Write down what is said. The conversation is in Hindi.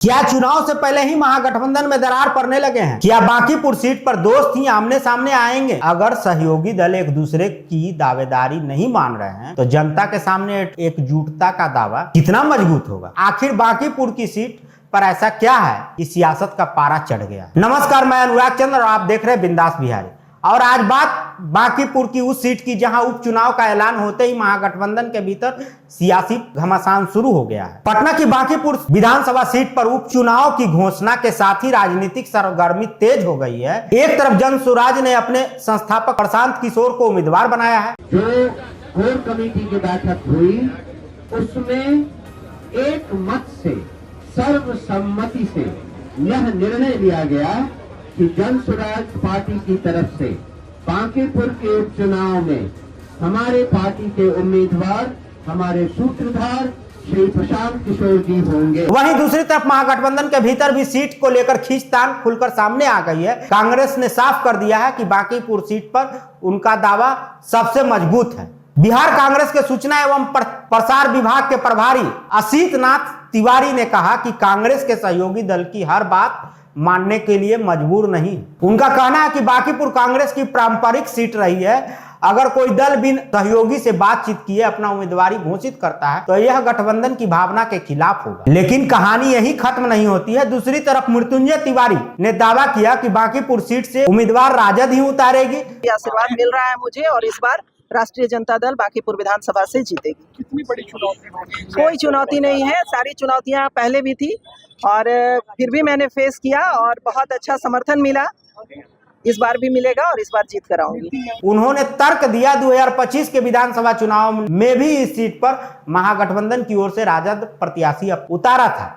क्या चुनाव से पहले ही महागठबंधन में दरार पड़ने लगे हैं? क्या बांकीपुर सीट पर दोस्त ही आमने सामने आएंगे? अगर सहयोगी दल एक दूसरे की दावेदारी नहीं मान रहे हैं तो जनता के सामने एकजुटता का दावा कितना मजबूत होगा? आखिर बांकीपुर की सीट पर ऐसा क्या है कि सियासत का पारा चढ़ गया? नमस्कार, मैं अनुराग चंद्र और आप देख रहे हैं बिंदास बिहारी। और आज बात बांकीपुर की उस सीट की जहां उपचुनाव का ऐलान होते ही महागठबंधन के भीतर सियासी घमासान शुरू हो गया है। पटना की बांकीपुर विधानसभा सीट पर उपचुनाव की घोषणा के साथ ही राजनीतिक सरगर्मी तेज हो गई है। एक तरफ जन स्वराज ने अपने संस्थापक प्रशांत किशोर को उम्मीदवार बनाया है। जो कोर कमेटी की बैठक हुई उसमें एक मत से सर्वसम्मति से यह निर्णय लिया गया कि जन स्वराज पार्टी की तरफ से बांकीपुर के उपचुनाव में हमारे पार्टी के उम्मीदवार हमारे सूत्रधार श्री प्रशांत किशोर जी होंगे। वहीं दूसरी तरफ महागठबंधन के भीतर भी सीट को लेकर खींचतान खुलकर सामने आ गई है। कांग्रेस ने साफ कर दिया है कि बांकीपुर सीट पर उनका दावा सबसे मजबूत है। बिहार कांग्रेस के सूचना एवं प्रसार विभाग के प्रभारी असीत नाथ तिवारी ने कहा कि कांग्रेस के सहयोगी दल की हर बात मानने के लिए मजबूर नहीं। उनका कहना है कि बांकीपुर कांग्रेस की पारंपरिक सीट रही है। अगर कोई दल बिन सहयोगी से बातचीत किए अपना उम्मीदवारी घोषित करता है तो यह गठबंधन की भावना के खिलाफ होगा। लेकिन कहानी यही खत्म नहीं होती है। दूसरी तरफ मृत्युंजय तिवारी ने दावा किया कि बांकीपुर सीट से उम्मीदवार राजद ही उतारेगी। आशीर्वाद मिल रहा है मुझे और इस बार राष्ट्रीय जनता दल बांकीपुर विधानसभा से जीतेगी। कितनी बड़ी चुनौती? कोई चुनौती नहीं है, सारी चुनौतियां पहले भी थी और फिर भी मैंने फेस किया और बहुत अच्छा समर्थन मिला। इस बार भी मिलेगा और इस बार जीत कर आऊंगी। उन्होंने तर्क दिया 2025 के विधानसभा चुनाव में भी इस सीट पर महागठबंधन की ओर से राजद प्रत्याशी उतारा था।